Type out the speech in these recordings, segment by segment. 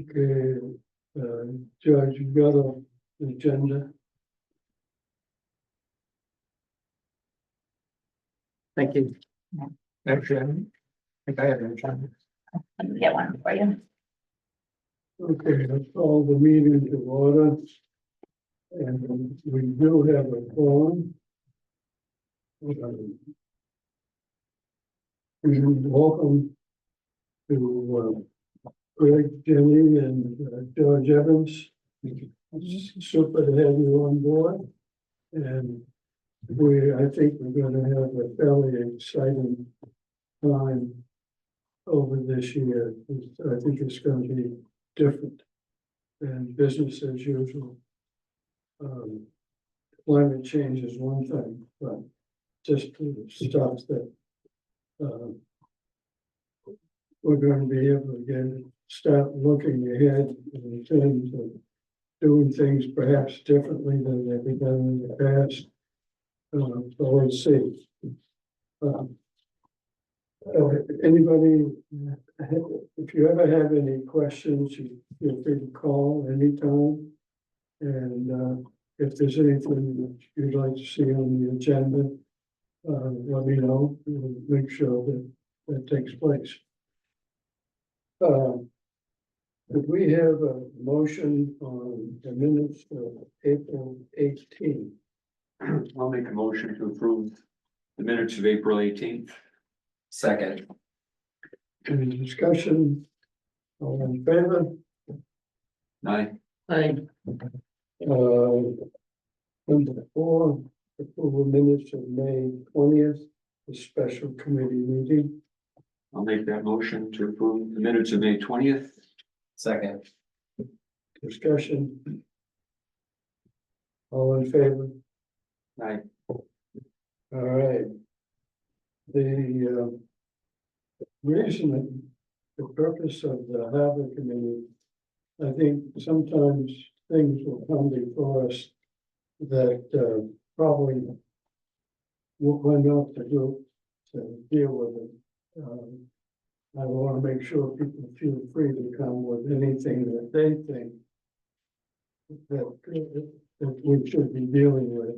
Okay, George, you got an agenda? Thank you. Actually, I think I have an agenda. I can get one for you. Okay, let's call the meeting to order. And we do have a forum. Welcome to Greg, Jenny, and George Evans. Super to have you on board. And I think we're gonna have a fairly exciting time over this year. I think it's gonna be different than business as usual. Climate change is one thing, but just the stuff that we're going to be able to start looking ahead in terms of doing things perhaps differently than they've been done in the past. So let's see. Anybody, if you ever have any questions, you feel free to call anytime. And if there's anything that you'd like to see on the agenda, let me know. We'll make sure that that takes place. Could we have a motion on the minutes of April 18th? I'll make a motion to approve the minutes of April 18th. Second. Any discussion? All in favor? Aye. Number 4, approval minutes of May 20th, the special committee meeting. I'll make that motion to approve the minutes of May 20th. Second. Discussion. All in favor? Aye. All right. The reason, the purpose of the harbor committee, I think sometimes things will come before us that probably we're not the group to deal with it. I want to make sure people feel free to come with anything that they think that we should be dealing with.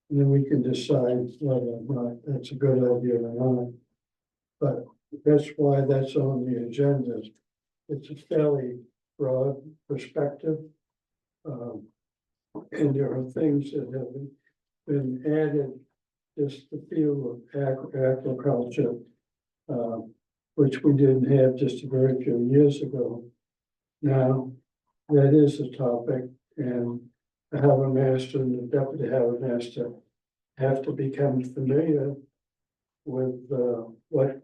And then we can decide whether or not that's a good idea or not. But that's why that's on the agenda. It's a fairly broad perspective. And there are things that have been added, just the field of agriculture, which we didn't have just a very few years ago. Now, that is a topic, and the harbor master and the deputy harbor master have to become familiar with what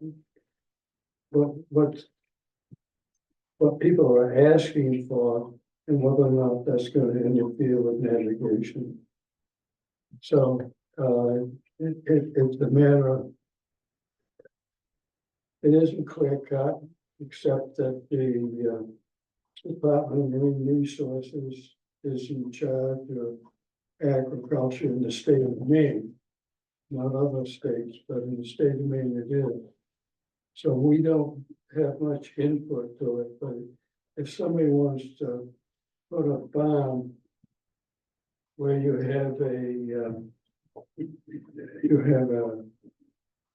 people are asking for and whether or not that's going to interfere with navigation. So it's a matter of, it isn't clear cut, except that the Department of Marine Resources is in charge of agriculture in the state of Maine, not other states, but in the state of Maine it is. So we don't have much input to it, but if somebody wants to put a farm where you have a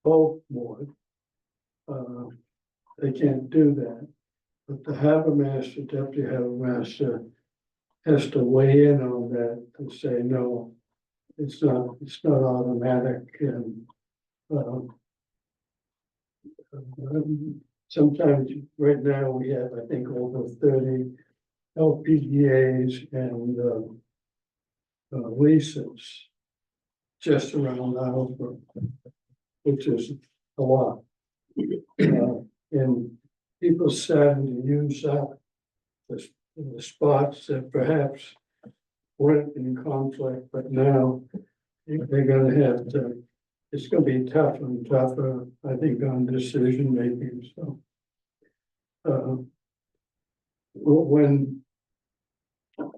boat moored, they can't do that. But the harbor master, deputy harbor master, has to weigh in on that and say, no, it's not automatic. And sometimes right now we have, I think, over 30 LPGAs and leases just around Islesboro, which is a lot. And people starting to use up the spots that perhaps weren't in conflict, but now they're gonna have to, it's gonna be tougher and tougher, I think, on decision making, so. When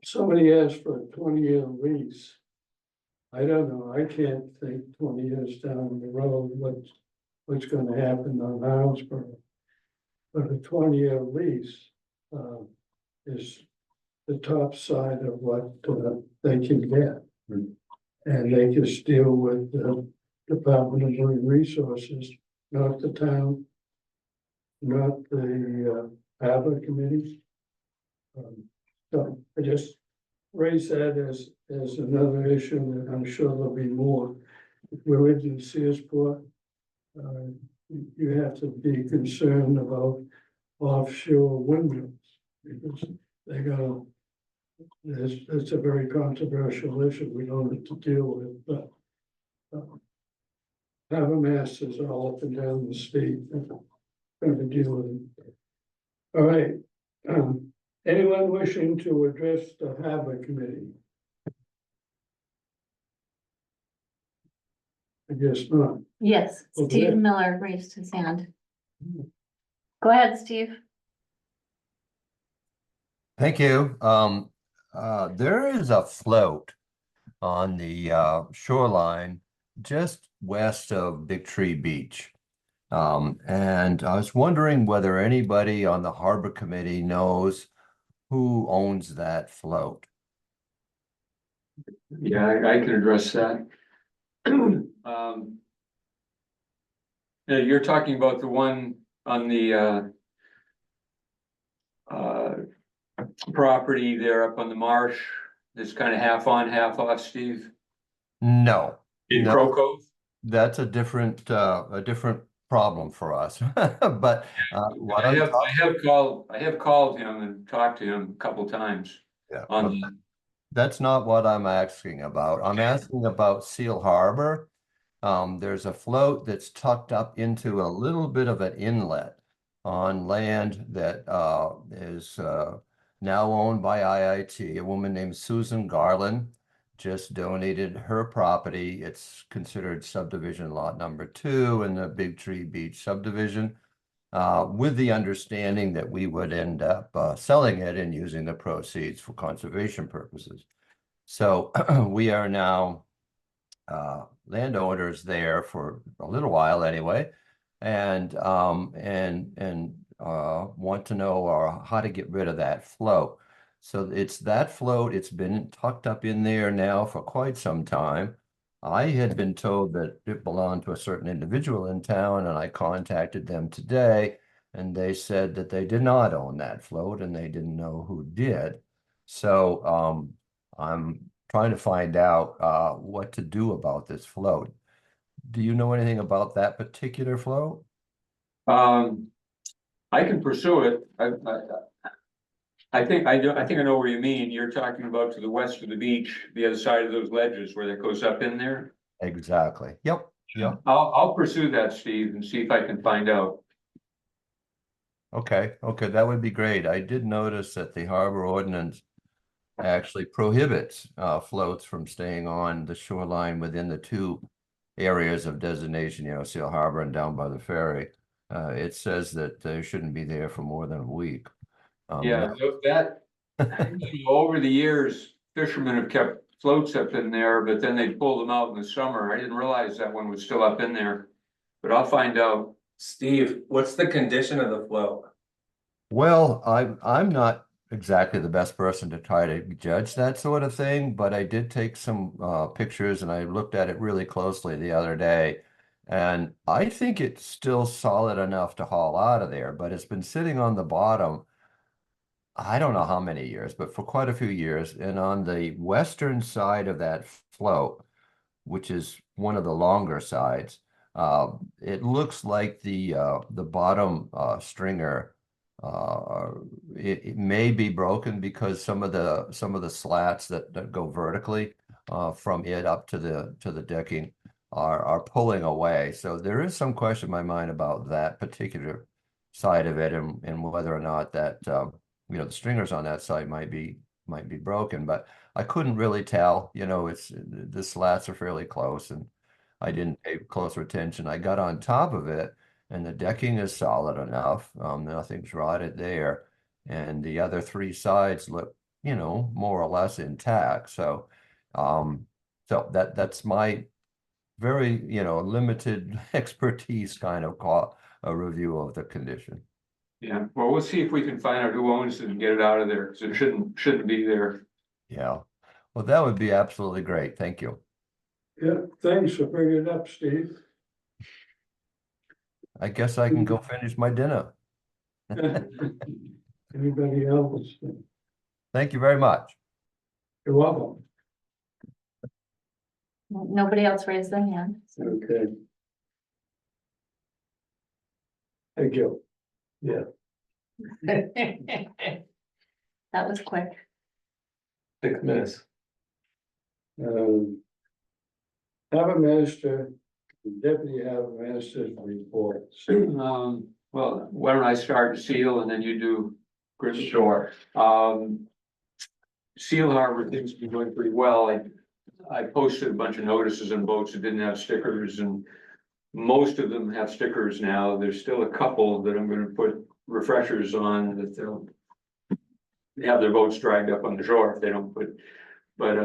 somebody asks for a 20-year lease, I don't know, I can't think 20 years down the road what's gonna happen on Islesboro. But a 20-year lease is the top side of what they can get. And they just deal with the Department of Marine Resources, not the town, not the harbor committee. So I just raise that as another issue, and I'm sure there'll be more. If we live in Searsport, you have to be concerned about offshore windmills, because they're gonna, it's a very controversial issue we don't have to deal with, but harbor masters are all up and down the state, going to deal with it. All right, anyone wishing to address the harbor committee? I guess not. Yes, Okay. Steve Miller raised his hand. Go ahead, Steve. Thank you. There is a float on the shoreline just west of Big Tree Beach. And I was wondering whether anybody on the Harbor Committee knows who owns that float. Yeah, I can address that. Yeah, you're talking about the one on the property there up on the marsh, that's kind of half on, half off, Steve, No, in No. Crow Cove? that's a different problem for us. But what I I'm have called him and talked to him a couple times yeah, on but that's not what I'm asking about. I'm asking about Seal Harbor. There's a float that's tucked up into a little bit of an inlet on land that is now owned by IIT. A woman named Susan Garland just donated her property. It's considered subdivision lot number 2 in the Big Tree Beach subdivision, with the understanding that we would end up selling it and using the proceeds for conservation purposes. So we are now landowners there for a little while anyway, and want to know how to get rid of that float. So it's that float. It's been tucked up in there now for quite some time. I had been told that it belonged to a certain individual in town, and I contacted them today, and they said that they did not own that float and they didn't know who did. So I'm trying to find out what to do about this float. Do you know anything about that particular float? I can pursue it. I think I know where you mean. You're talking about to the west of the beach, the other side of those ledges where that goes up in there. Exactly. Yep. Yep. I'll pursue that, Steve, and see if I can find out. Okay. Okay. That would be great. I did notice that the harbor ordinance actually prohibits floats from staying on the shoreline within the 2 areas of designation, Seal Harbor and down by the ferry. It says that they shouldn't be there for more than a week. Yeah, that over the years, fishermen have kept floats up in there, but then they pull them out in the summer. I didn't realize that one was still up in there, but I'll find out. Steve, what's the condition of the float? Well, I'm not exactly the best person to try to judge that sort of thing, but I did take some pictures and I looked at it really closely the other day. And I think it's still solid enough to haul out of there, but it's been sitting on the bottom, I don't know how many years, but for quite a few years. And on the western side of that float, which is one of the longer sides, it looks like the bottom stringer it may be broken because some of the slats that go vertically from it up to the decking are pulling away. So there is some question in my mind about that particular side of it and whether or not that the stringers on that side might be broken, but I couldn't really tell. It's the slats are fairly close and I didn't pay closer attention. I got on top of it and the decking is solid enough. Nothing's rotted there. And the other 3 sides look, more or less intact. So that's my very, limited expertise kind of a review of the condition. Yeah, well, we'll see if we can find out who owns it and get it out of there, because it shouldn't be there. Yeah. Well, that would be absolutely great. Thank you. Yeah, thanks for bringing it up, Steve. I guess I can go finish my dinner. Anybody else? Thank you very much. You're welcome. Nobody else raised their hand. Okay. Thank you. Yeah. That was quick. 6 minutes. Harbor Minister, Deputy Harbor Minister's reports. Well, why don't I start Seal and then you do Chris? Sure. Seal Harbor, things been going pretty well. I posted a bunch of notices on boats that didn't have stickers, and most of them have stickers now. There's still a couple that I'm gonna put refreshers on that they'll have their boats dragged up on the shore if they don't put, but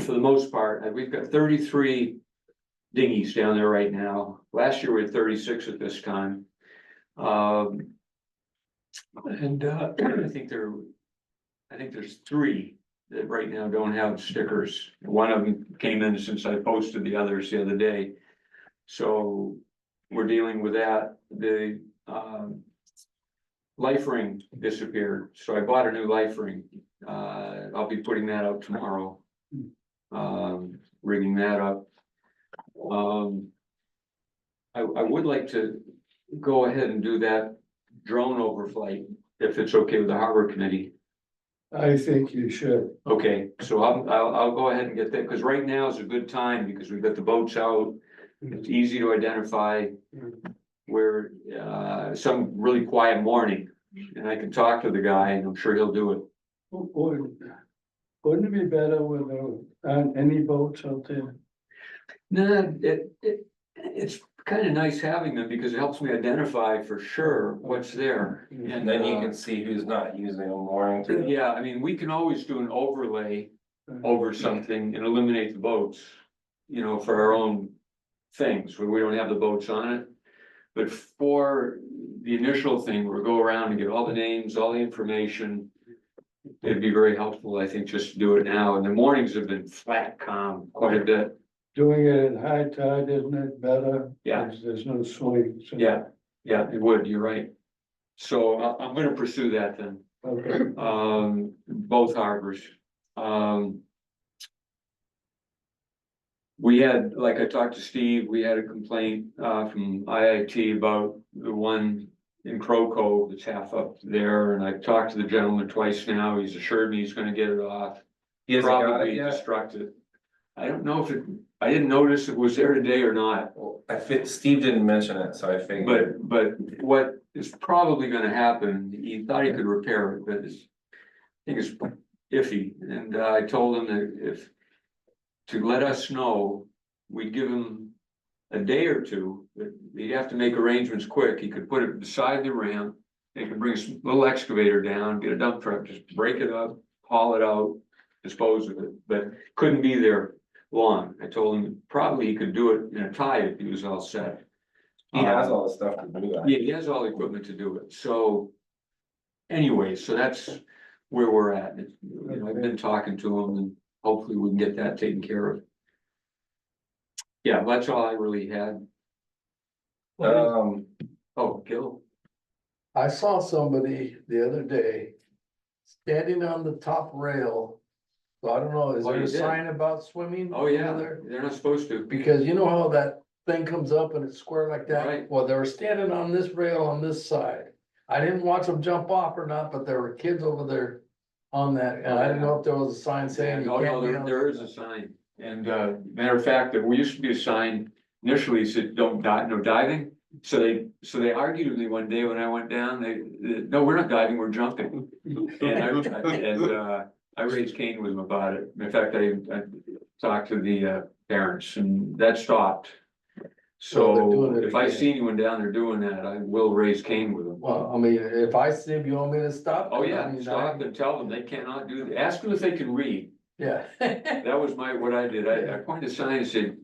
for the most part, we've got 33 dinghies down there right now. Last year we had 36 at this time. And I think there's 3 that right now don't have stickers. One of them came in since I posted the others the other day. So we're dealing with that. The life ring disappeared, so I bought a new life ring. I'll be putting that out tomorrow. Rigging that up. I would like to go ahead and do that drone overflight, if it's okay with the harbor committee. I think you should. Okay, so I'll go ahead and get that, because right now is a good time, because we've got the boats out. It's easy to identify where, some really quiet morning, and I can talk to the guy, and I'm sure he'll do it. Wouldn't it be better with any boats out there? No, it's kind of nice having them, because it helps me identify for sure what's there. And then you can see who's not using them more. Yeah, I mean, we can always do an overlay over something and eliminate the boats, you know, for our own things, where we don't have the boats on it. But for the initial thing, we'll go around and get all the names, all the information. It'd be very helpful, I think, just to do it now. And the mornings have been flat, calm, quite a bit. Doing it at high tide, isn't it better? Yeah. 'Cause there's no swing. So- Yeah, it would, you're right. So I'm gonna pursue that then, Okay. both harbors. We had, like I talked to Steve, we had a complaint from IIT about the one in Crow Cove that's half up there, and I've talked to the gentleman twice now. He's assured me he's gonna get it off. He hasn't got it Probably yet. destructed. I don't know if I didn't notice it was there today or not. Well, Steve didn't mention it, so I figured. But what is probably gonna happen, he thought he could repair it, but I think it's iffy, and I told him that to let us know, we'd give him a day or two, but he'd have to make arrangements quick. He could put it beside the ramp. They could bring a little excavator down, get a dump truck, just break it up, haul it out, dispose of it, but couldn't be there long. I told him probably he could do it in a tide if he was all set. He has all the stuff to do that. Yeah, he has all the equipment to do it, so. Anyway, so that's where we're at. You know, I've been talking to him, and hopefully we can get that taken care of. Yeah, that's all I really had. Oh, Gil, I saw somebody the other day standing on the top rail. So I don't know, is Oh, there you a did? sign about swimming? oh yeah, over there? they're not supposed to. Because you know how that thing comes up and it's square like that? Right. Well, they were standing on this rail on this side. I didn't watch them jump off or not, but there were kids over there on that, and I didn't know if there was a sign saying you Oh, can't no, be on. there is a sign, and matter of fact, there used to be a sign initially said, don't dive, no diving. So they argued with me one day when I went down, no, we're not diving, we're jumping. And I raised Cain with them about it. In fact, I talked to the parents and that stopped. So they're So doing it if I again. see anyone down there doing that, I will raise Cain with them. Well, I mean, if I see him, you want me to stop? Oh, I yeah, mean, stop and tell them they cannot do that. Ask them if they can read. Yeah. That was what I did. I pointed a sign and said,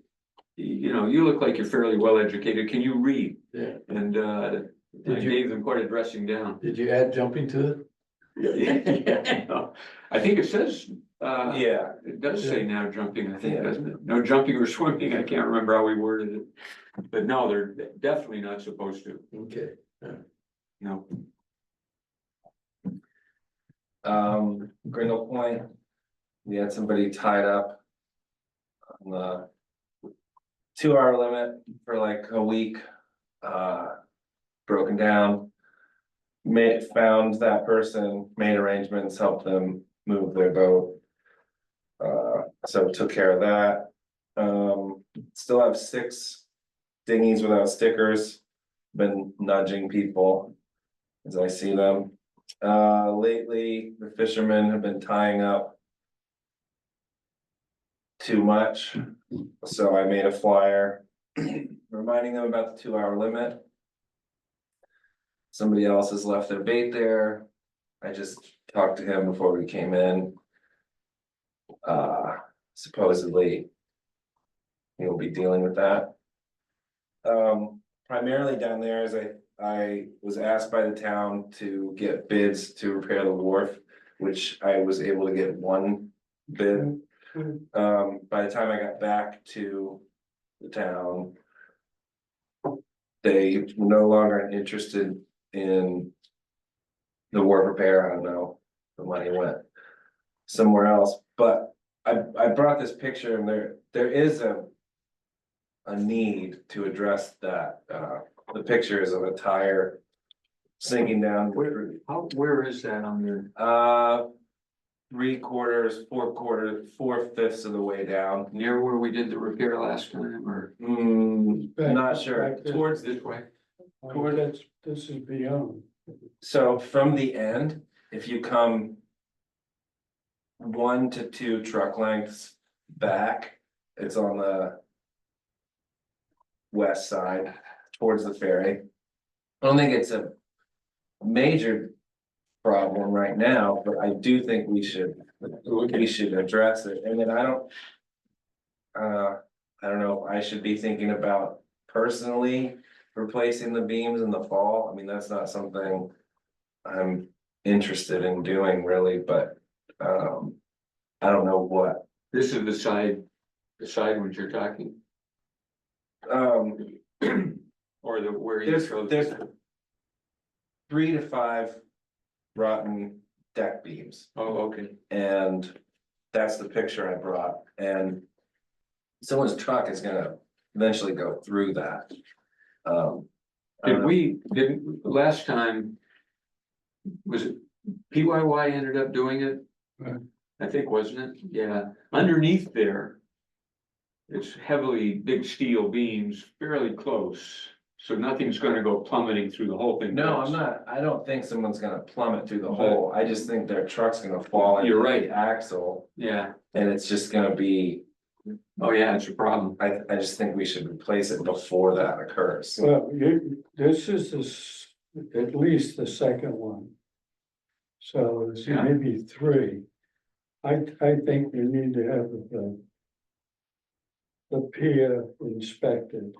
you know, you look like you're fairly well educated. Can you read? Yeah. And Did you- Dave, quite a dressing down. Did you add jumping to it? Yeah, I think it says, Yeah, it does say now jumping, I think, Yeah. doesn't it? No jumping or swimming, I can't remember how we worded it. But no, they're definitely not supposed to, Okay. no. Grindle Point. We had somebody tied up. On the 2 hour limit for like a week, broken down. Found that person, made arrangements, helped them move their boat. So took care of that. Still have 6 dinghies without stickers. Been nudging people as I see them. Lately, the fishermen have been tying up too much, so I made a flyer reminding them about the 2 hour limit. Somebody else has left their bait there. I just talked to him before we came in. Supposedly he'll be dealing with that. Primarily down there is I was asked by the town to get bids to repair the wharf, which I was able to get 1 bid. By the time I got back to the town, they were no longer interested in the wharf repair. I don't know, the money went somewhere else, but I brought this picture and there is a need to address that. The pictures of a tire sinking down. Where is that on there? 3/4, 4/4, 4/5 of the way down. Near where we did the repair last time, or Not sure, Back there. towards this way? This is beyond. so from the end, if you come 1 to 2 truck lengths back, it's on the west side towards the ferry. I don't think it's a major problem right now, but I do think we should address it. And then I don't know if I should be thinking about personally replacing the beams in the fall. I mean, that's not something I'm interested in doing really, but I don't know what. This is the side ones you're talking, or the where you showed. There's 3 to 5 rotten deck beams, Oh, okay. and that's the picture I brought, and someone's truck is gonna eventually go through that. Last time? Was it PYY ended up doing it? Right. I think, wasn't it? Yeah, underneath there. It's heavily big steel beams, fairly close, so nothing's gonna go plummeting through the whole thing. No, I don't think someone's gonna plummet through the hole, I just think their truck's gonna fall into You're right. the axle, Yeah, and it's just gonna be, oh yeah, it's a problem. I just think we should replace it before that occurs. Well, this is at least the second one. So it's Yeah. maybe 3. I think we need to have the pier inspected.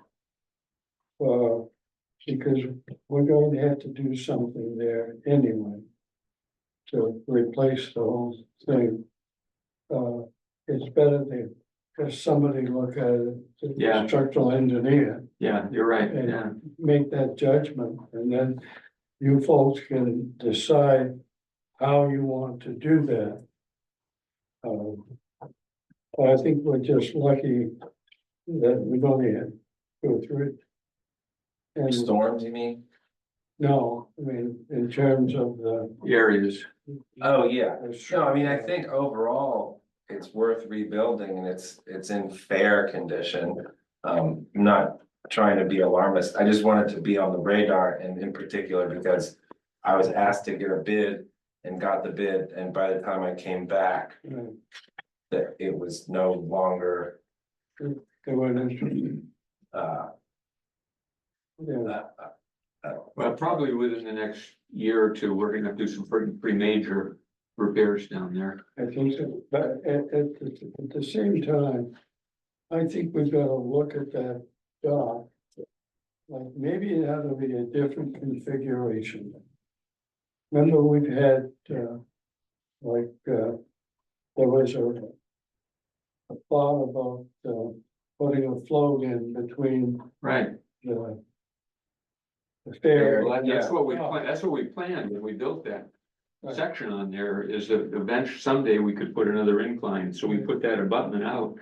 Because we're going to have to do something there anyway. To replace the whole thing. It's better to have somebody look at it, Yeah. the structural engineer, Yeah, you're right, yeah. and make that judgment, and then you folks can decide how you want to do that. I think we're just lucky that we're gonna go through it. And Storms, you mean? no, I mean, in terms of the. Areas, Oh, yeah, no, I mean, I think overall, it's worth rebuilding and it's in fair condition. I'm not trying to be alarmist, I just wanted to be on the radar and in particular because I was asked to get a bid and got the bid, and by the time I came back, that it was no longer, They weren't interested. uh, Yeah, well, probably within the next year or two, we're gonna do some pretty major repairs down there. I think so, but at the same time, I think we've got to look at that dock. like, maybe it ought to be a different configuration. Remember, we've had, there was a thought about, putting a float in between Right, the fair. well, that's Yeah. what that's what we planned when we built that Right. section on there, is that eventually someday we could put another incline, so we put that abutment out.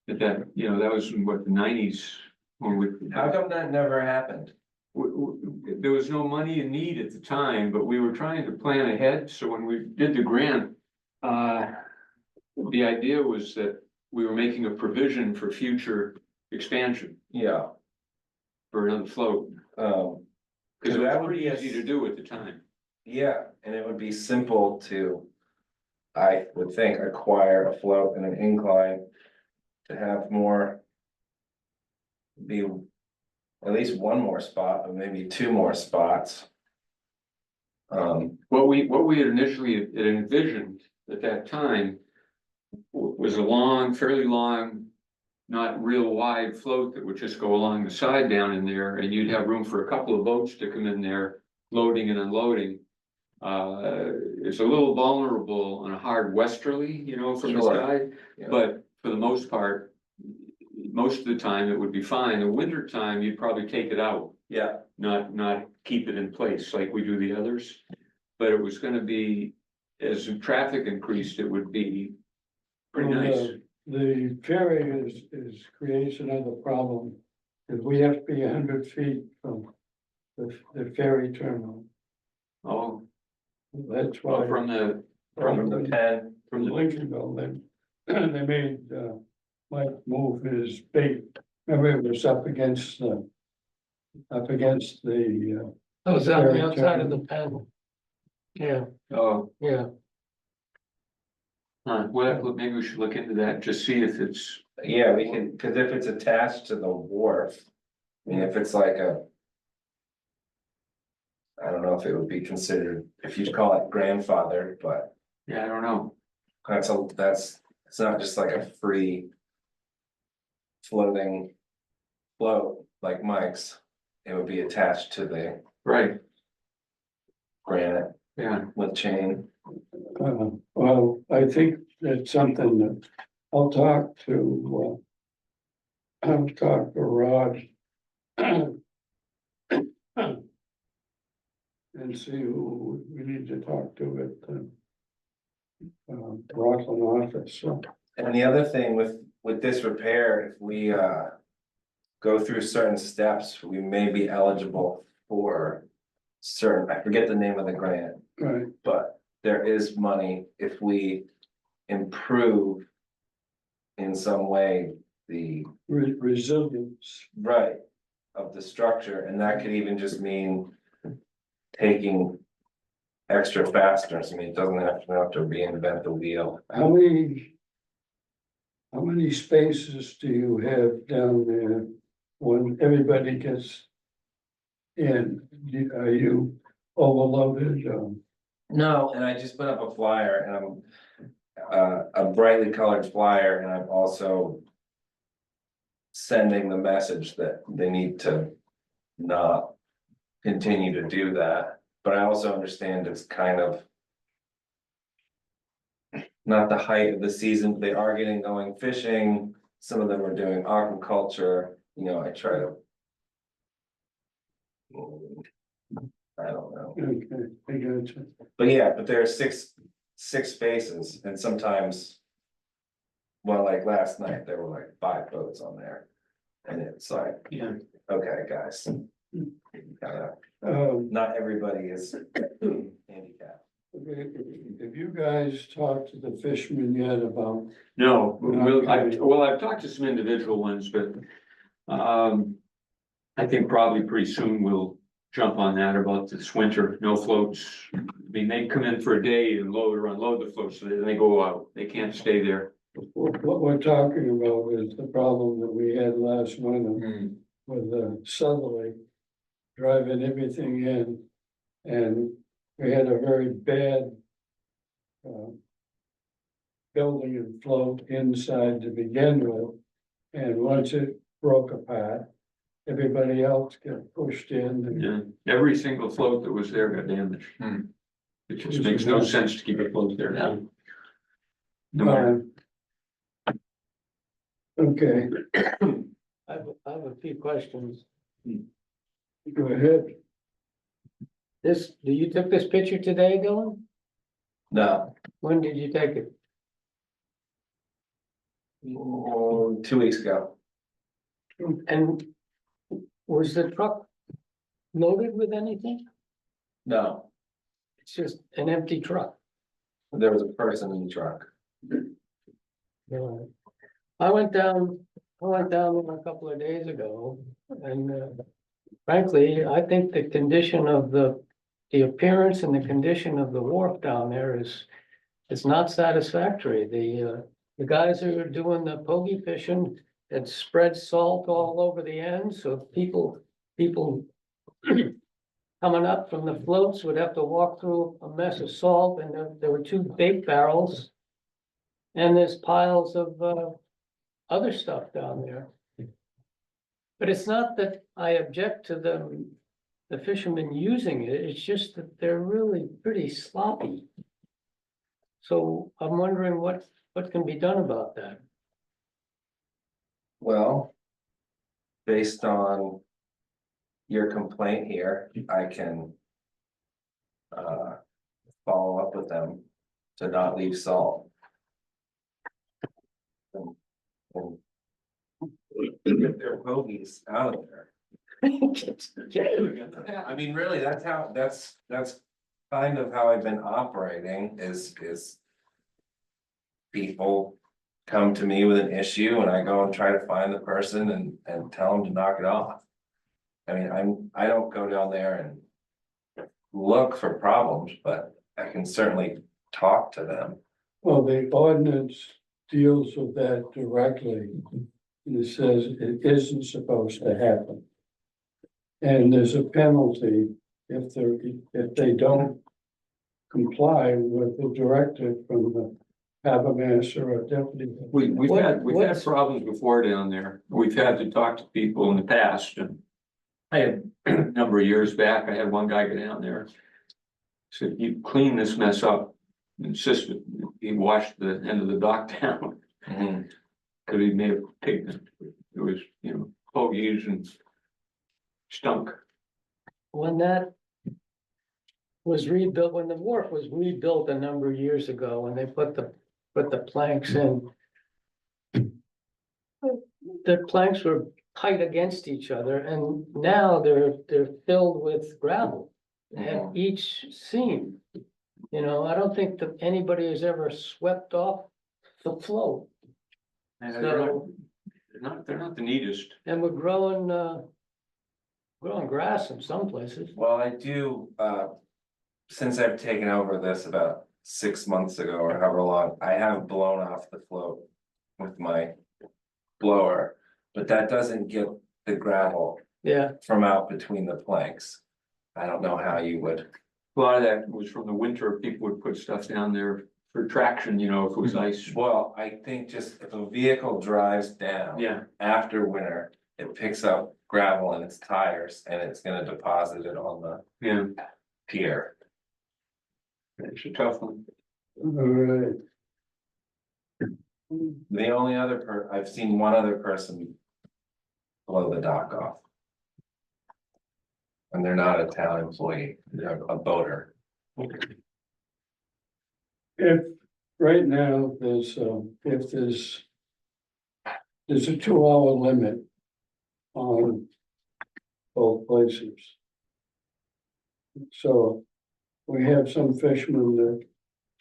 But that, you know, that was in what, the nineties, when we. How come that never happened? There was no money in need at the time, but we were trying to plan ahead, so when we did the grant. The idea was that we were making a provision for future expansion Yeah, for another float. um, Cause it That was would pretty be a easy to do at the time. yeah, and it would be simple to. I would think acquire a float and an incline. To have more. Be. At least one more spot, or maybe two more spots. What we had initially had envisioned at that time. Was a long, fairly long, not real wide float that would just go along the side down in there, and you'd have room for a couple of boats to come in there, loading and unloading. It's a little vulnerable on a hard westerly, you know, from the Sure. side, Yeah. but for the most part. Most of the time it would be fine. In winter time, you'd probably take it out, Yeah, not keep it in place like we do the others. But it was gonna be, as the traffic increased, it would be pretty Well, nice. The ferry is creates another problem, because we have to be 100 feet from the ferry terminal. Oh, That's well, why. from the, from the pen, From Lincolnville, they made, Mike move his bait, remember it was up against the. Up against the, I was on Very the outside of the terrible. pen. Yeah, oh, yeah. well, maybe we should look into that, just see if it's, yeah, we can, cause if it's attached to the wharf. I mean, if it's like a. I don't know if it would be considered, if you'd call it grandfather, but yeah, I don't know. it's not just like a free. Floating. Float like Mike's, it would be attached to the Right, granite yeah, with chain. well, I think that's something that I'll talk to, I'll talk to Rod. And see who we need to talk to at the. Rockland office, so. And the other thing with this repair, if we go through certain steps, we may be eligible for certain, I forget the name of the grant, Right, but there is money if we improve in some way the resilience, right of the structure, and that could even just mean taking extra fasteners. I mean, it doesn't have to reinvent the wheel. how many spaces do you have down there when everybody gets in? Are you overloaded? No, and I just put up a flyer and I'm a brightly colored flyer, and I'm also. Sending the message that they need to not continue to do that, but I also understand it's kind of. Not the height of the season, they are getting going fishing, some of them are doing aquaculture, you know, I try to. I don't know. Okay, I got you. But yeah, but there are six spaces and sometimes. Well, like last night, there were like 5 boats on there. And it's like, yeah. okay, guys. Not everybody is handicapped. Have you guys talked to the fishermen yet about? No, Okay. I've talked to some individual ones, but, I think probably pretty soon we'll jump on that about this winter, no floats. I mean, they come in for a day and load or unload the floats, so then they go out, they can't stay there. What we're talking about is the problem that we had last winter with the southerly. Driving everything in, and we had a very bad. Building and float inside to begin with, and once it broke apart. everybody else got pushed in. and- Yeah, every single float that was there got damaged. It just makes no sense to keep a float there. Yeah. No matter. Okay, I have a few questions. go ahead. You took this picture today, Dylan? No, When did you take it? 2 weeks ago. And was the truck loaded with anything? No, It's just an empty truck. there was a person in the truck. I went down there a couple of days ago and frankly, I think the condition of the appearance and the condition of the wharf down there is not satisfactory. The guys who are doing the pogey fishing had spread salt all over the end, so people coming up from the floats would have to walk through a mess of salt, and there were 2 bait barrels. And there's piles of other stuff down there. But it's not that I object to the fishermen using it, it's just that they're really pretty sloppy. So I'm wondering what can be done about that? Well, based on your complaint here, I can follow up with them to not leave salt. And get their bogeys out of there. I mean, really, that's kind of how I've been operating is. People come to me with an issue and I go and try to find the person and tell them to knock it off. I mean, I don't go down there and look for problems, but I can certainly talk to them. Well, the ordinance deals with that directly. And it says it isn't supposed to happen. And there's a penalty if they don't comply with the directive from the harbor master or deputy. We've had problems before down there. We've had to talk to people in the past and. I had a number of years back, I had one guy go down there. Said, you clean this mess up, insisted, he washed the end of the dock down. Cause he made a pigment, it was, pogies and stunk. When that was rebuilt, when the wharf was rebuilt a number of years ago, when they put the planks in. The planks were tight against each other and now they're filled with gravel at each seam. I don't think that anybody has ever swept off the float. And So, they're not the neatest. and we're growing grass in some places. Well, I do, since I've taken over this about 6 months ago or however long, I have blown off the float with my blower, but that doesn't get the gravel Yeah, from out between the planks. I don't know how you would. A lot of that was from the winter, people would put stuff down there for traction, if it was ice. Well, I think just if a vehicle drives down. Yeah, After winter, it picks up gravel in its tires and it's gonna deposit it on the yeah, pier. it's a tough one. All right. The only other I've seen one other person blow the dock off. And they're not a town employee, they're a boater. If, right now, if there's a 2-hour limit on both places. So we have some fishermen that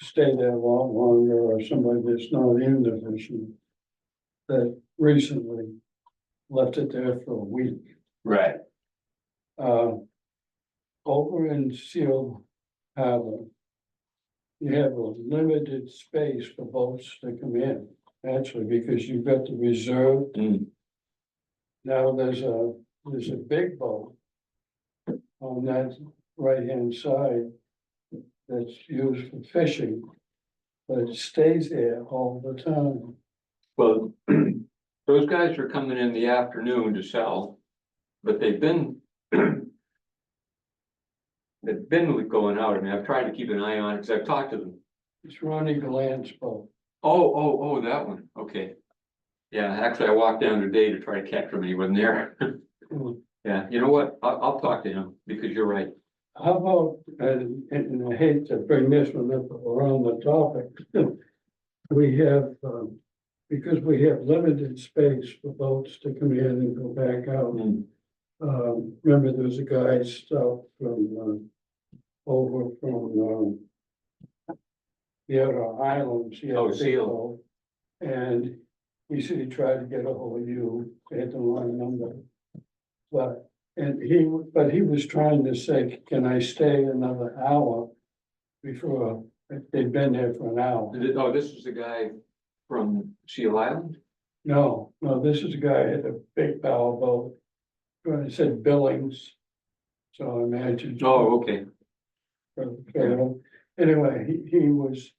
stay there a lot longer, or somebody that's not in the fishing that recently left it there for a week. Right. Over in Seal Harbor, you have a limited space for boats to come in, actually, because you've got the reserve. Now there's a big boat on that right-hand side that's used for fishing, but it stays there all the time. Well, those guys are coming in the afternoon to sell. but they've been. They've been going out, I mean, I've tried to keep an eye on it, because I've talked to them. It's Ronnie Gland's boat. Oh, that one, okay. Yeah, actually, I walked down today to try to catch him, and he wasn't there. Yeah, you know what, I'll talk to him, because you're right. How about, and I hate to bring this one up around the topic. We have, because we have limited space for boats to come in and go back out. Remember, there was a guy stopped from, over from, the outer islands. He had a Oh, big Seal. boat, and he said he tried to get a hold of you, they had the wrong number. But, but he was trying to say, can I stay another hour? Before, they'd been there for an hour. Oh, this was the guy from Seal Island? No, this is a guy who had a big power boat. It said Billings. So I imagine. Oh, okay, Anyway, he was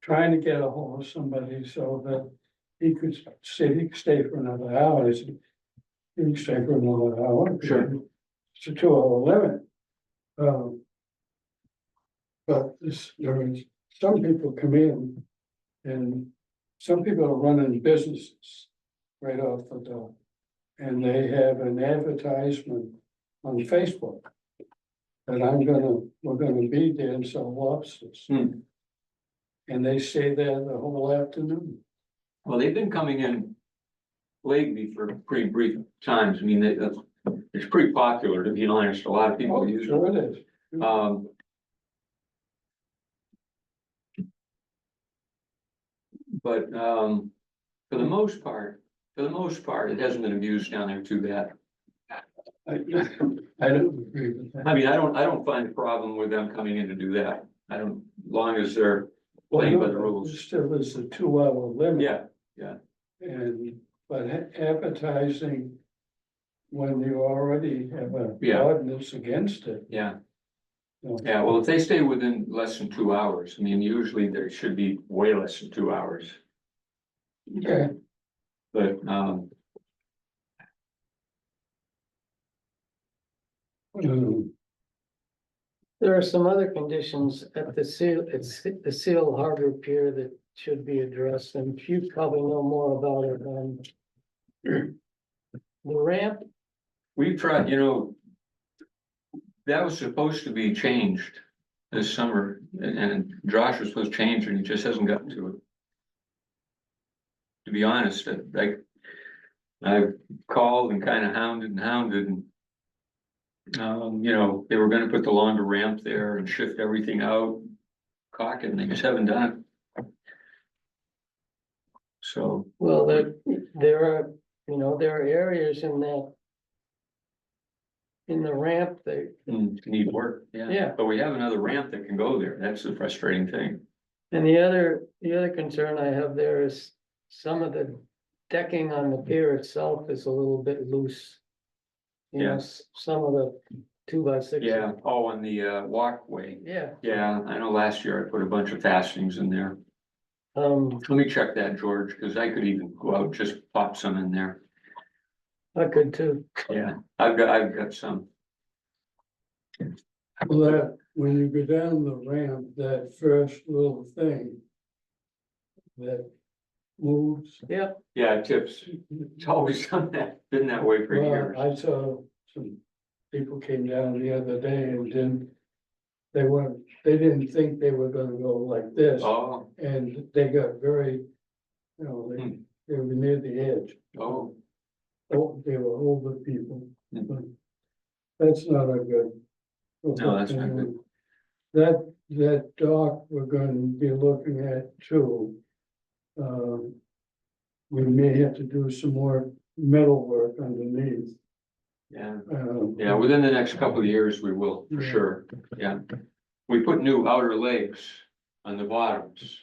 trying to get a hold of somebody so that he could stay for another hour. I said, you can stay for another hour. Sure. It's a 2-hour limit. But there is, some people come in and some people are running businesses right off the door. And they have an advertisement on Facebook that we're gonna be there and sell lobsters. Hmm. And they stay there the whole afternoon. Well, they've been coming in lately for pretty brief times, I mean, it's pretty popular, to be honest, a lot of people Oh, use it. sure it is. But, for the most part, it hasn't been abused down there too bad. I don't agree with that. I mean, I don't find a problem with them coming in to do that. I don't, as long as they're Well, playing by no, the but rules. there still is a 2-hour limit. Yeah, And, but advertising when you already have a Yeah. ordinance against it. yeah. No. Yeah, well, if they stay within less than 2 hours, I mean, usually there should be way less than 2 hours, Okay, but, There are some other conditions at the the Seal Harbor Pier that should be addressed, and you probably know more about it than. The ramp, we've tried, that was supposed to be changed this summer, and Josh was supposed to change, and he just hasn't gotten to it. To be honest, I've called and kind of hounded and. They were gonna put the longer ramp there and shift everything out, caulk it, and they just haven't done it. So, well, there are, there are areas in that. In the ramp, need work, yeah. Yeah. But we have another ramp that can go there, that's the frustrating thing. and the other concern I have there is some of the decking on the pier itself is a little bit loose. Yeah. Some of the 2x6. Yeah, on the walkway, Yeah, yeah, I know last year I put a bunch of fastenings in there. let Let me check that, George, because I could even go out, and just pop some in there, I could too. yeah, I've got some. well, that, when you go down the ramp, that first little thing. That moves. Yeah, Yeah, it tips, it's always done that, been that way for Well, years. I saw some people came down the other day and they didn't think they were gonna go like this. Oh, And they got very, Hmm. they were near the edge. oh, Oh, they were older people. Hmm. But that's not a good. No, that's not good. That dock we're going to be looking at too. We may have to do some more metal work underneath. yeah. Um, Yeah, within the next couple of years, we will, for Yeah. sure, yeah. We put new outer legs on the bottoms,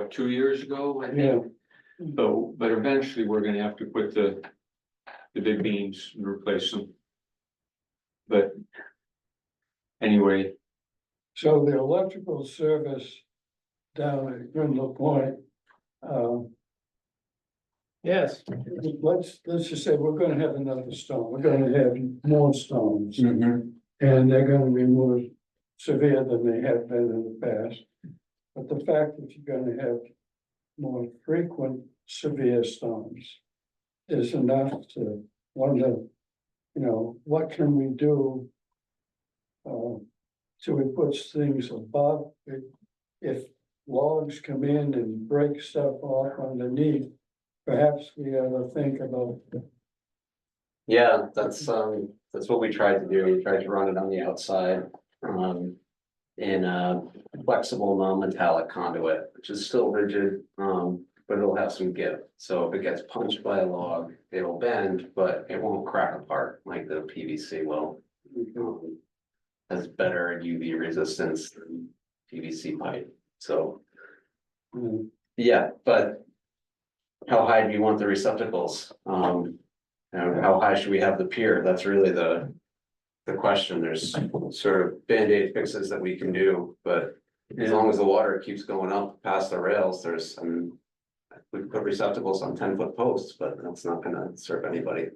2 years ago, I Yeah. think? But eventually, we're gonna have to put the big beams and replace them. But anyway, So the electrical service down at Brindle Point. Yes, let's just say we're gonna have another storm, we're gonna have more storms. And they're gonna be more severe than they have been in the past. But the fact that you're gonna have more frequent severe storms is enough to wonder, what can we do? So we put things above, if logs come in and break stuff off underneath, perhaps we ought to think about. Yeah, that's what we tried to do. We tried to run it on the outside. In a flexible non-metallic conduit, which is still rigid, but it'll have some give. So if it gets punched by a log, it'll bend, but it won't crack apart like the PVC will. Has better UV resistance than PVC pipe, so. Yeah, but how high do you want the receptacles? And how high should we have the pier? That's really the question. There's sort of Band-Aid fixes that we can do, but as long as the water keeps going up past the rails, we can put receptacles on 10-foot posts, but that's not gonna serve anybody.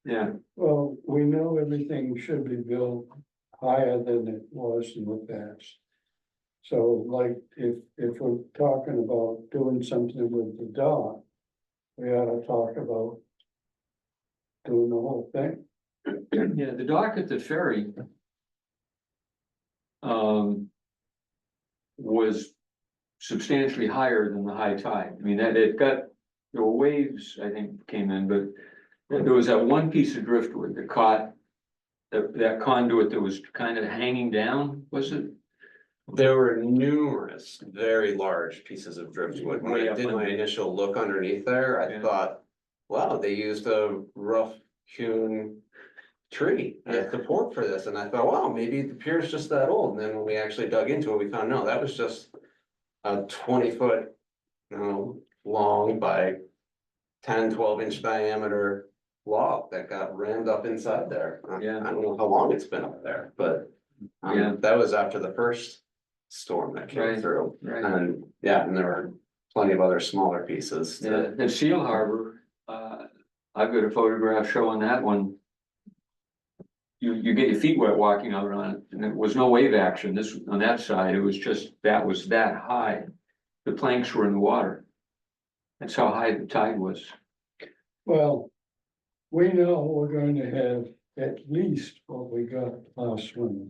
Yeah, Well, we know everything should be built higher than it was in the past. So like, if we're talking about doing something with the dock, we ought to talk about doing the whole thing. yeah, the dock at the ferry. Was substantially higher than the high tide. I mean, there were waves, I think, came in, but there was that one piece of driftwood that caught. That conduit that was kind of hanging down, was it? There were numerous very large pieces of driftwood. When Way I up did my under. initial look underneath there, I Yeah. thought, wow, they used a rough hewn tree as support for this. And I thought, wow, maybe the pier's just that old. And then when we actually dug into it, we found, no, that was just a 20-foot, long by 10-12 inch diameter log that got rammed up inside there. Yeah. I don't know how long it's been up there, but Yeah. that was after the first storm that came Right. through. Right. And and there were plenty of other smaller pieces. Yeah, at Seal Harbor, I've got a photograph showing that one. You get your feet wet walking out on it, and there was no wave action, on that side, it was just, that was that high. The planks were in the water. That's how high the tide was. Well, we know we're going to have at least what we got last winter.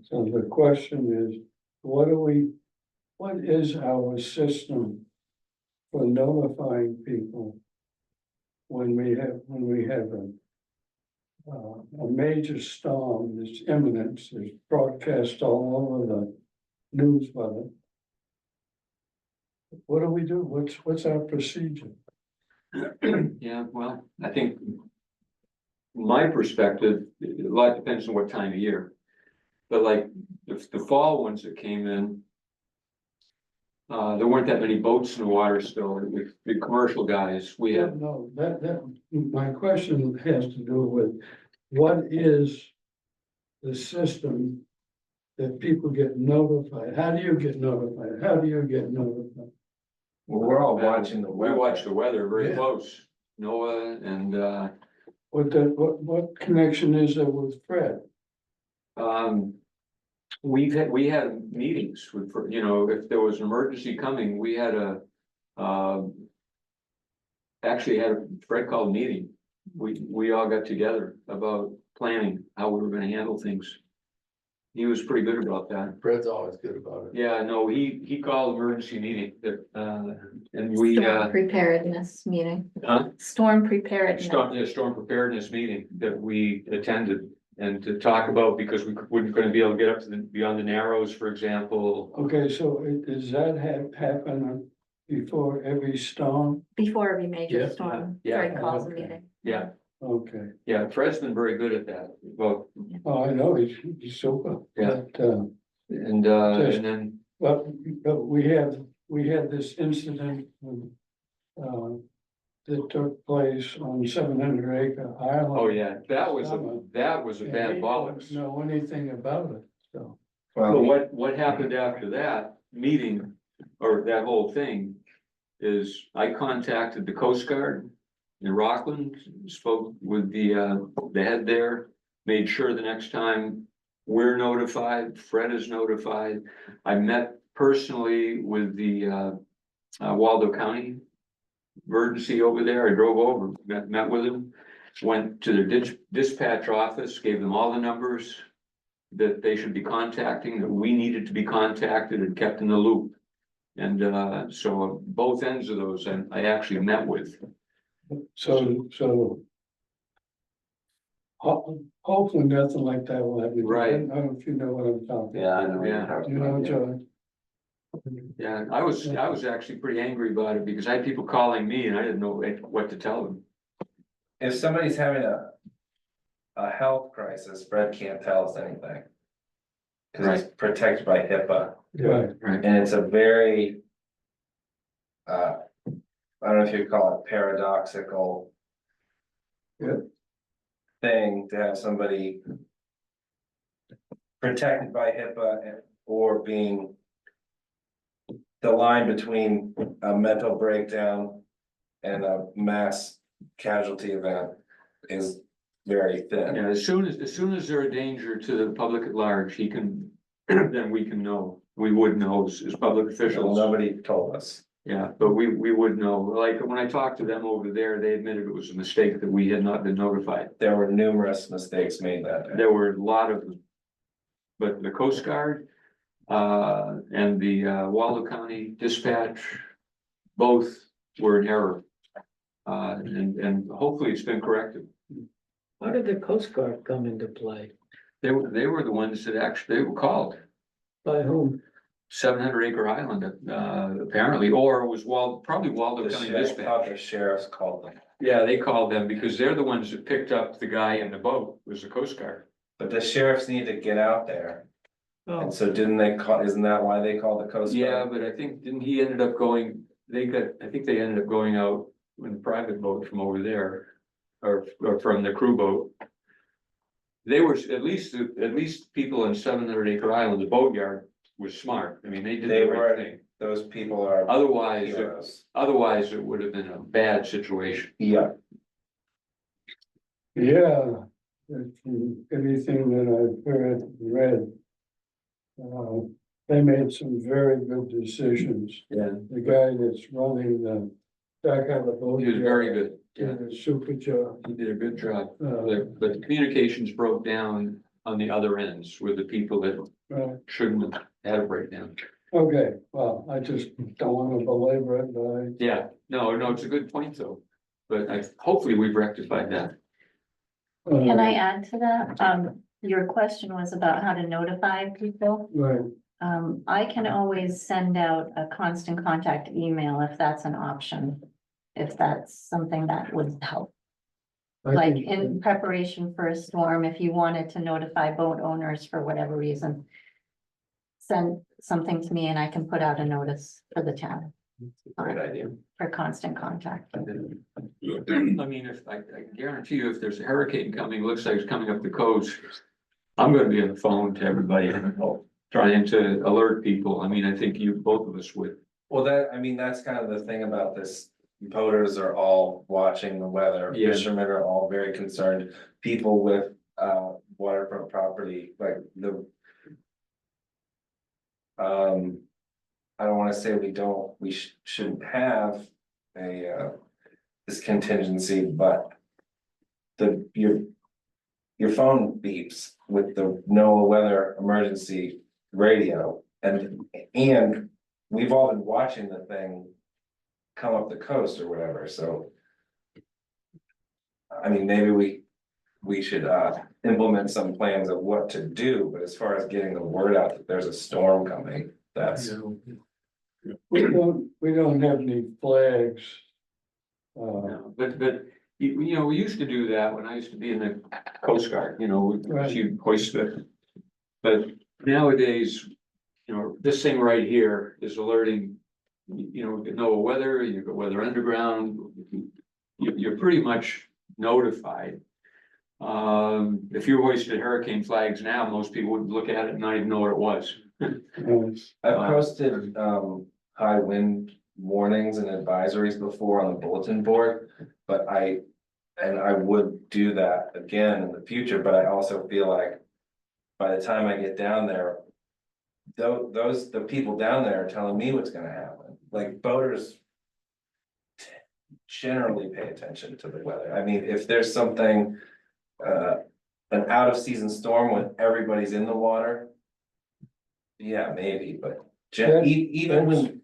So the question is, what is our system for notifying people when we have a major storm that's imminent, is broadcast all over the news weather? What do we do? What's our procedure? Yeah, well, I think. My perspective, a lot depends on what time of year. But like, the fall ones that came in. There weren't that many boats in the water still, the commercial guys, we Yeah, had, no, my question has to do with what is the system that people get notified? How do you get notified? How do you get notified? Well, we're all watching the we weather. watch the weather very Yeah. close. NOAA and, What connection is there with Fred? we had meetings with, if there was an emergency coming, we had actually Fred called a meeting. We all got together about planning how we were gonna handle things. He was pretty good about that. Fred's always good about it. Yeah, no, he called emergency meeting that, and we, Storm preparedness meeting, huh? storm preparedness. Storm preparedness meeting that we attended and to talk about, because we weren't gonna be able to get up to beyond the Narrows, for example. Okay, so does that happen before every storm? Before every major Yeah, storm, yeah, Fred calls a okay. meeting. Yeah, Okay, yeah, Fred's been very good at that. Well, oh, I know, he's super. Yeah. But, and Just- then, but we had this incident, that took place on 700-acre island. oh yeah, that was a And bad he bollocks. don't know anything about it, so. But Well, what happened after that meeting, or that whole thing, is I contacted the Coast Guard in Rockland, spoke with the head there, made sure the next time we're notified, Fred is notified. I met personally with the Waldo County emergency over there. I drove over, met with them, went to their dispatch office, gave them all the numbers that they should be contacting, that we needed to be contacted and kept in the loop. And so both ends of those I actually met with. So. Hopefully nothing like that will happen. Right. I don't know if you know what I'm talking. Yeah, I know. what you're Yeah. talking You know, about, yeah. John? Yeah, I was actually pretty angry about it because I had people calling me and I didn't know what to tell them. If somebody's having a health crisis, Fred can't tell us anything. Cause it's protected by HIPAA, Right, and it's a very. I don't know if you'd call it paradoxical. Yeah. Thing to have somebody. Protected by HIPAA or being. The line between a mental breakdown and a mass casualty event is very thin. Yeah, as soon as they're a danger to the public at large, he can, then we can know, we would know as public Well, officials. nobody told us. Yeah, but we would know, like, when I talked to them over there, they admitted it was a mistake that we had not been notified. There were numerous mistakes made that day. There were a lot of them. But the Coast Guard, and the Waldo County Dispatch, both were in error. And hopefully it's been corrected. How did the Coast Guard come into play? They were the ones that actually, they were called. By whom? 700 Acre Island, apparently, or it was probably Waldo The County sheriff, thought Dispatch. the sheriffs called them, Yeah, they called them because they're the ones that picked up the guy in the boat, was the Coast Guard. but the sheriffs need to get out there. Oh, And so didn't they call, isn't that why they called the Coast Yeah, Guard? but I think, didn't he ended up going, I think they ended up going out in a private boat from over there. Or from the crew boat. They were, at least people in 700 Acre Island, the boatyard was smart. I mean, they did They the right were- thing. Those people are Otherwise, heroes. it would have been a bad situation. Yeah, yeah, from everything that I've heard, and read. They made some very good decisions. Yeah. The guy that's running the back on the boat. He was very good. Yeah, Did a super job. he did a good job. Uh, But the communications broke down on the other ends with the people that shouldn't have had a breakdown. Okay, well, I just don't want to belabor it, but Yeah, no, it's a good point though. But hopefully we've rectified that. Can I add to that? Your question was about how to notify people. Right, I can always send out a constant contact email if that's an option. If that's something that would help, I like can- in preparation for a storm, if you wanted to notify boat owners for whatever reason. Send something to me and I can put out a notice for the town Great idea. for constant contact. I mean, if I guarantee you, if there's a hurricane coming, looks like it's coming up the coast. I'm gonna be on the phone to everybody, trying to alert people. I mean, I think both of us would. well, that's kind of the thing about this. Boaters are all watching the weather, Yeah. fishermen are all very concerned, people with waterfront property, like the. I don't wanna say we shouldn't have this contingency, but. Your phone beeps with the NOAA weather emergency radio and we've all been watching the thing. Come up the coast or whatever, so. I mean, maybe we should implement some plans of what to do, but as far as getting the word out that there's a storm coming, that's. we don't have any flags. No, but we used to do that when I used to be in the Coast Guard, Right. you hoist it. But nowadays, this thing right here is alerting, NOAA weather, you've got Weather Underground. You're pretty much notified. If you hoisted hurricane flags now, most people would look at it and not even know what it was. I've posted high wind warnings and advisories before on the bulletin board. But and I would do that again in the future, but I also feel like. By the time I get down there. The people down there are telling me what's gonna happen, like boaters. Generally pay attention to the weather, I mean, if there's something, an out of season storm when everybody's in the water. Yeah, maybe, but even when,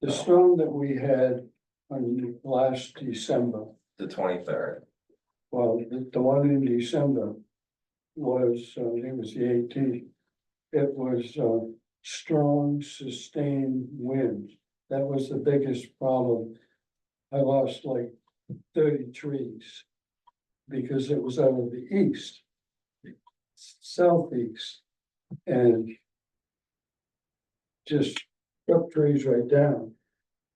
The storm that we had on last December, the 23rd, well, the one in December was, I think it was the 18th. It was, strong sustained winds. That was the biggest problem. I lost like 30 trees because it was out of the east, southeast, and just cut trees right down.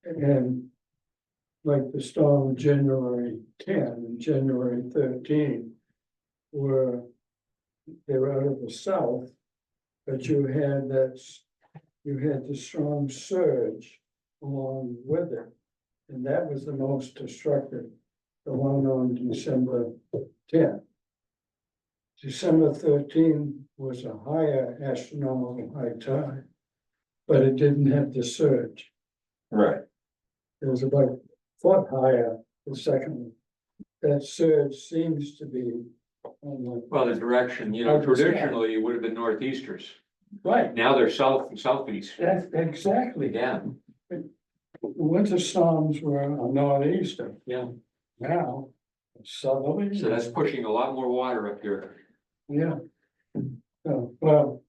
And like the storm January 10 and January 13 were, they were out of the south, but you had the strong surge along with it. And that was the most destructive, the one on December 10. December 13 was a higher astronomical high tide, but it didn't have the surge. right, It was about a foot higher the second one. That surge seems to be on the Well, the direction, traditionally, it would have been northeasters. right. Now they're south and southeast. That's exactly. Yeah, Winter storms were a northeaster. yeah. Now, southerly. So that's pushing a lot more water up here. Yeah. Well.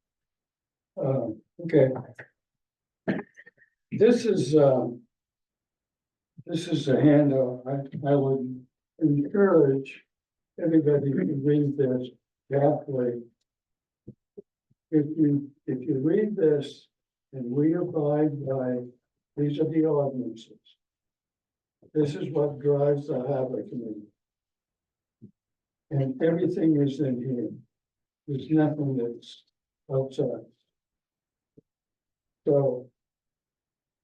Okay. This is a handout. I would encourage everybody to read this carefully. If you read this and we abide by, these are the ordinances. This is what drives the harbor committee. And everything is in here. There's nothing that's outside. So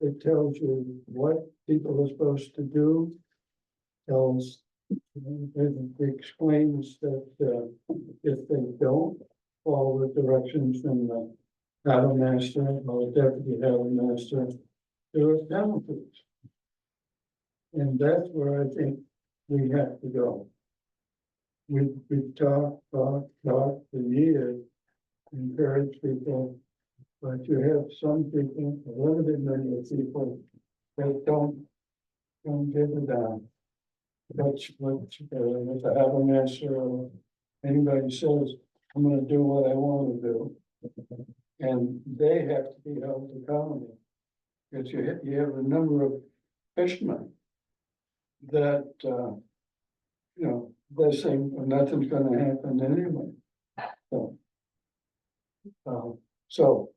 it tells you what people are supposed to do. Tells, it explains that if they don't follow the directions from the harbor master or deputy harbor master, there are penalties. And that's where I think we have to go. We've talked for years, encourage people, but you have some people, a limited number of people that don't give it down. That's what the harbor master or anybody says, I'm gonna do what I wanna do. And they have to be held accountable. Because you have a number of fishermen that, they're saying nothing's gonna happen anyway. So,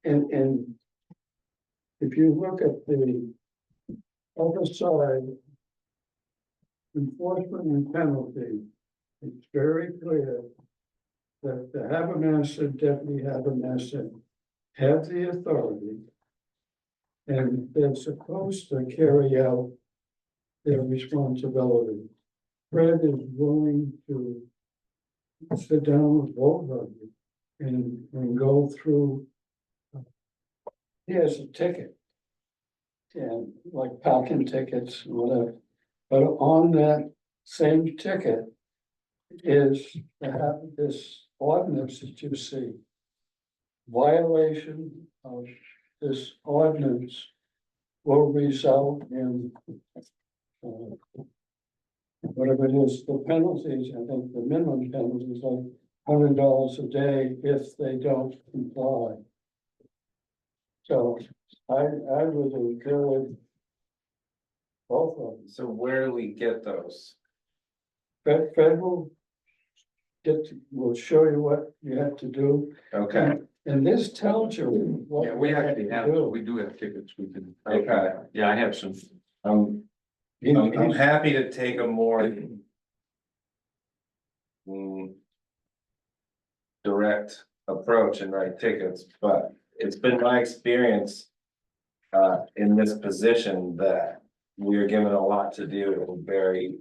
and if you look at the other side, enforcement and penalty, it's very clear that the harbor master, deputy harbor master have the authority, and they're supposed to carry out their responsibility. Fred is willing to sit down with both of you and go through. He has a ticket. And like parking tickets, whatever, but on that same ticket is to have this ordinance that you see. Violation of this ordinance will result in whatever it is, the penalties, I think the minimum penalty is like $100 a day if they don't comply. So I would encourage both of them. so where do we get those? Federal will show you what you have to do. Okay, And this tells you what. Yeah, we you actually to have, do. we do have tickets, we can. okay, Yeah, I have some. I'm happy to take a more. Direct approach and write tickets, but it's been my experience. In this position that we are given a lot to do and very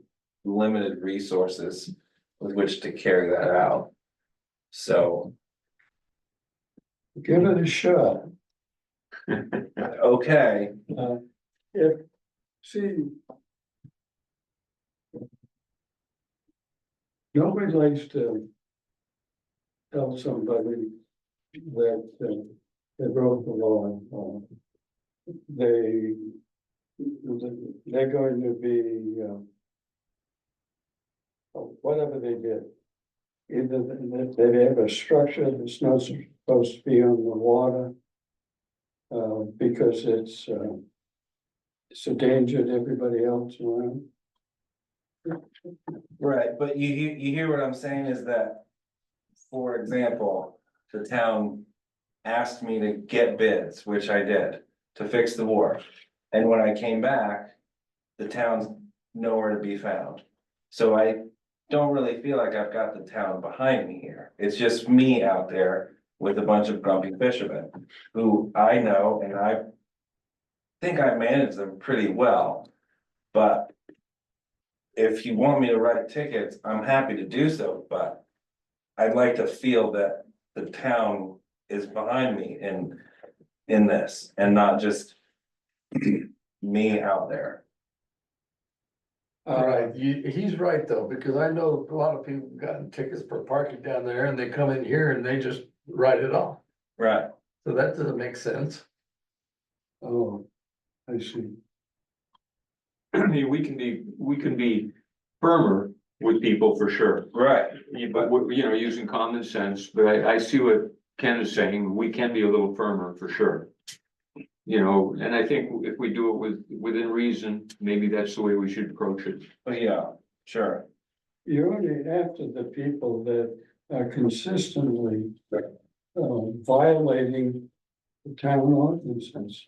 limited resources with which to carry that out. So, Give it a shot. okay, If, see. Nobody likes to tell somebody that they broke the law. They, they're going to be, whatever they did. Either they have a structure that's not supposed to be on the water. Because it's a danger to everybody else around. right, but you hear what I'm saying is that, for example, the town asked me to get bids, which I did, to fix the wharf. And when I came back, the town's nowhere to be found. So I don't really feel like I've got the town behind me here. It's just me out there with a bunch of grumpy fishermen who I know and I think I manage them pretty well. But if you want me to write tickets, I'm happy to do so, but I'd like to feel that the town is behind me in this and not just me out there. All right, he's right though, because I know a lot of people have gotten tickets for parking down there and they come in here and they just write it off. Right, So that doesn't make sense. Oh, I see. I mean, we can be firmer with people for sure. right, But, you know, using common sense, but I see what Ken is saying, we can be a little firmer for sure. You know, and I think if we do it within reason, maybe that's the way we should approach it. but yeah, sure, You're only after the people that are consistently violating the town ordinances.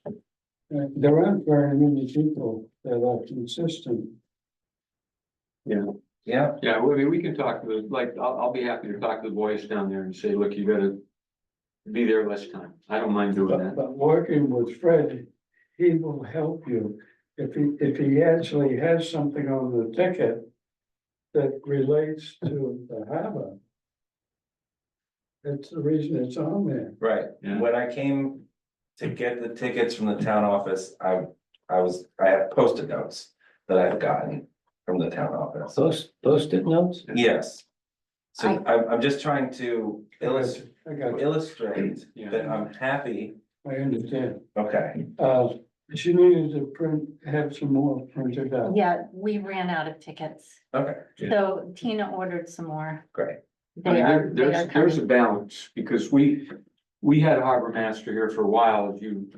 There aren't very many people that are consistent. yeah, Yeah, well, I mean, we can talk to the, like, I'll be happy to talk to the boys down there and say, look, you gotta be there less time. I don't mind doing that. But working with Fred, he will help you. If he actually has something on the ticket that relates to the harbor. That's the reason it's on there. right. Yeah. When I came to get the tickets from the town office, I have Post-it notes that I've gotten from the town office. Post-it notes? Yes. So I'm just trying to illustrate I got you. Yeah. that I'm happy, I understand. okay, She needed to have some more printed out. Yeah, we ran out of tickets, okay, so Tina ordered some more. great, I They mean, are, they are there's a coming. balance, because we had a harbor master here for a while, if you.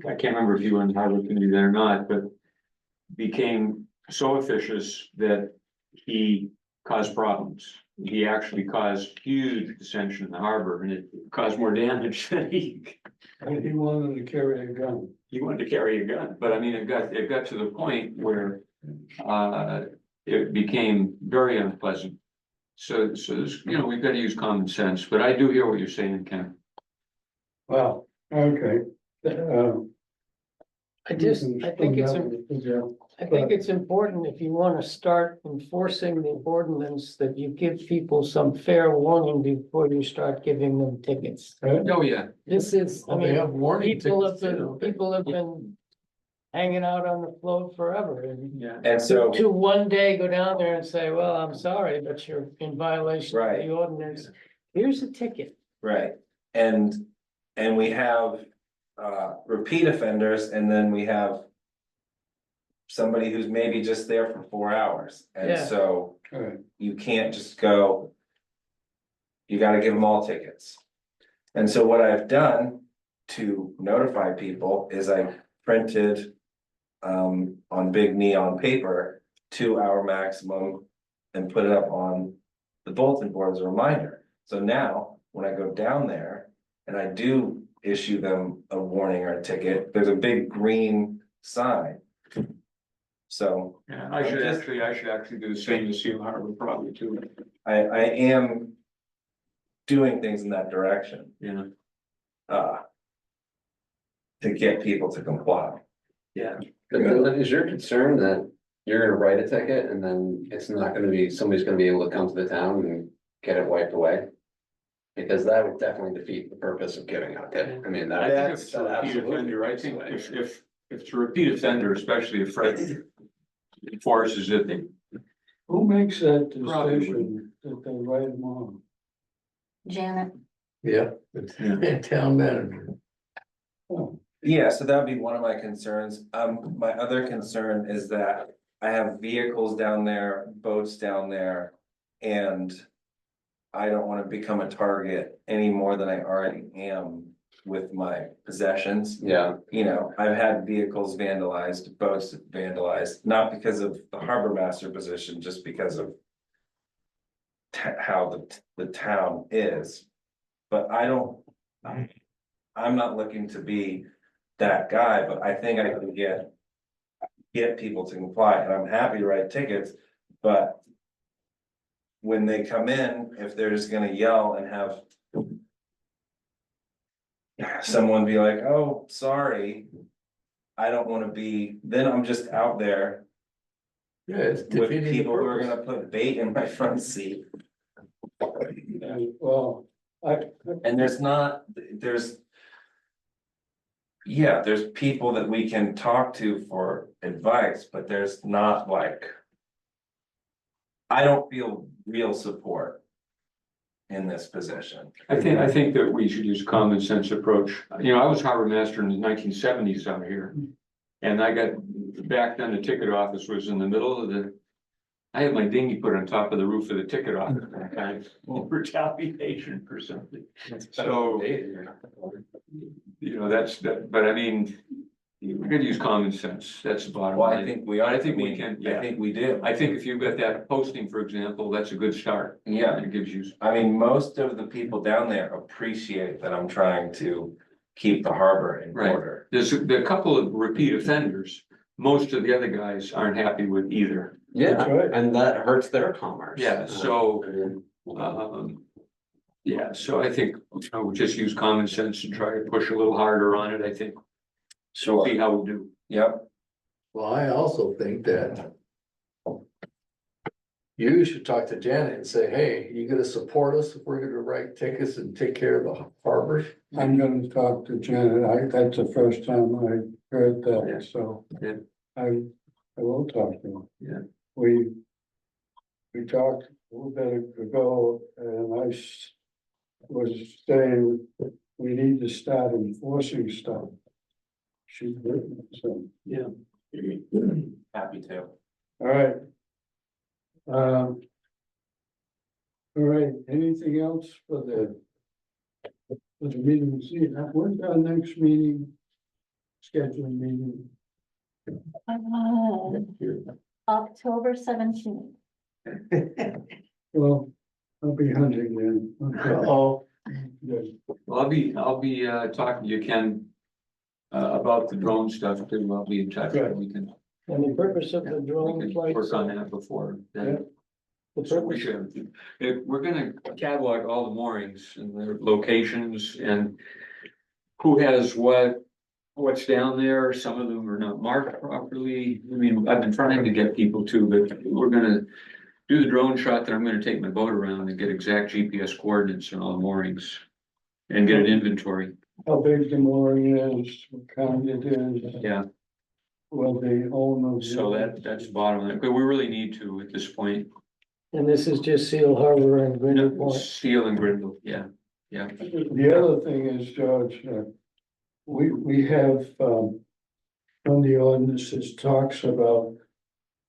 I can't remember if you were in the harbor committee then or not, but became so officious that he caused problems. He actually caused huge dissension in the harbor, and it caused more damage than he wanted to carry a gun. wanted to carry a gun, but I mean, it got to the point where it became very unpleasant. So there's, you know, we've got to use common sense, but I do hear what you're saying, Ken. Well, okay. I think it's important, if you wanna start enforcing the ordinance, that you give people some fair warning before you start giving them tickets. Oh, yeah. This is, I Well, they mean, have warning people have tickets too, been, don't they? people have been hanging out on the float forever, and Yeah. and so, to one day go down there and say, well, I'm sorry, but you're in violation of Right. the ordinance. Here's a ticket. right, and we have repeat offenders, and then we have somebody who's maybe just there for 4 hours, and Yeah. so Alright, you can't just go. You gotta give them all tickets. And so what I've done to notify people is I printed on big neon paper 2 hour maximum and put it up on the bulletin board as a reminder. So now, when I go down there and I do issue them a warning or a ticket, there's a big green sign. So Yeah, I should actually do the same to Seal Harbor probably too. I am doing things in that direction, Yeah. to get people to comply. Yeah. But then is your concern that you're gonna write a ticket and then it's not gonna be, somebody's gonna be able to come to the town and get it wiped away? Because that would definitely defeat the purpose of giving out a ticket. I mean, I think if it's a that repeat absolutely offender, I takes think away. if it's a repeat offender, especially if Fred enforces it, they Who makes that Probably decision that they write them on? Janet, Yeah, the town manager. Yeah, so that would be one of my concerns. My other concern is that I have vehicles down there, boats down there, and I don't wanna become a target any more than I already am with my possessions. Yeah, You know, I've had vehicles vandalized, boats vandalized, not because of the harbor master position, just because of how the town is. But I don't, I'm not looking to be that guy, but I think I can get people to comply, and I'm happy to write tickets, but when they come in, if they're just gonna yell and have someone be like, oh, sorry, I don't wanna be, then I'm just out there Yeah, it's with defeating the people who are purpose. gonna put bait in my front seat. And, well, And there's. Yeah, there's people that we can talk to for advice, but there's not like. I don't feel real support. In this position. I think that we should use a common sense approach. You know, I was harbor master in the 1970s out here. And I got, back then the ticket office was in the middle of I had my dinghy put on top of the roof of the ticket office, that kind of retaliation for something. So, you know, but I mean, we're gonna use common sense, that's the bottom Well, line. I think we are. I think we can, I yeah. think we do. I think if you've got that posting, for example, that's a good start. Yeah, It gives you. I mean, most of the people down there appreciate that I'm trying to keep the harbor in Right. order. There's a couple of repeat offenders, most of the other guys aren't happy with either. yeah, That's right. and that hurts their commerce. Yeah, so- I mean, Yeah, so I think, you know, we just use common sense and try to push a little harder on it, I think, Sure. see how we do. Yep, Well, I also think that. You should talk to Janet and say, hey, you gonna support us if we're gonna write tickets and take care of the harbors? I'm gonna talk to Janet, that's the first time I heard that, so. Yeah. I will talk to him. Yeah. We talked a little bit ago, and was saying we need to start enforcing stuff. She's written, so. Yeah. happy to. All right. All right, anything else for the meeting? See, when's our next meeting? Scheduling meeting? October 17th. Well, I'll be hunting then. Okay. Oh, Good. Well, I'll be talking to you, Ken, about the drone stuff, too, I'll be in touch, Good. we can And the purpose of the drone flights. work on that before then. The So we purpose, should, we're gonna catalog all the moorings and their locations and who has what's down there. Some of them are not marked properly. I mean, I've been trying to get people to, but we're gonna do the drone shot that I'm gonna take my boat around and get exact GPS coordinates on all the moorings and get an inventory. How big the mooring is, what kind it is, Yeah, will the owners. so that's the bottom line, but we really need to at this point. and this is just Seal Harbor and Grindle Point. Steel and Grindle, yeah, yeah. The other thing is, George, we have, from the ordinances talks about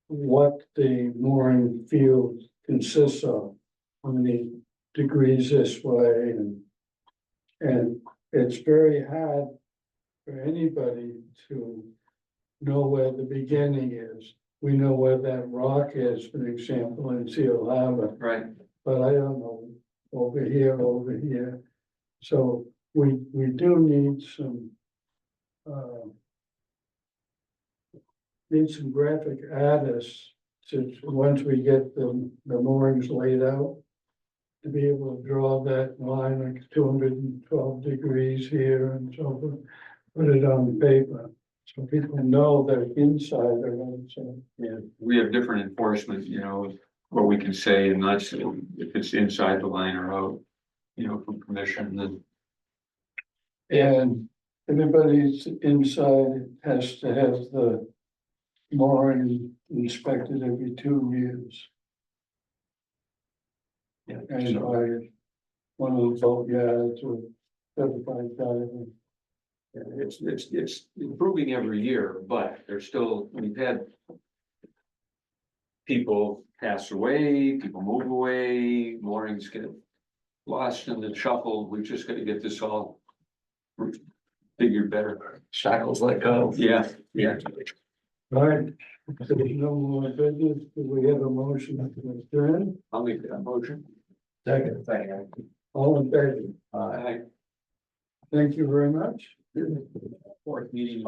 what the mooring field consists of, how many degrees this way, and it's very hard for anybody to know where the beginning is. We know where that rock is, for example, in Seal Harbor, Right, but I don't know, over here. So we do need some graphic artists to, once we get the moorings laid out, to be able to draw that line like 212 degrees here and so forth, put it on paper. So people know they're inside their own zone. Yeah, we have different enforcement, you know, what we can say and not say, if it's inside the line or out, you know, from permission, then. And everybody's inside has to have the mooring inspected every 2 years. Yeah, And so, by one of the boat yards or certified diving. it's improving every year, but there's still, we've had. People pass away, people move away, moorings get lost in the shuffle, we just gotta get this all. Figured better, Shackles let go. yeah, yeah. All right, if there's no more business, do we have a motion to adjourn? I'll make that motion. Second. All in favor? I Thank you very much. fourth meeting.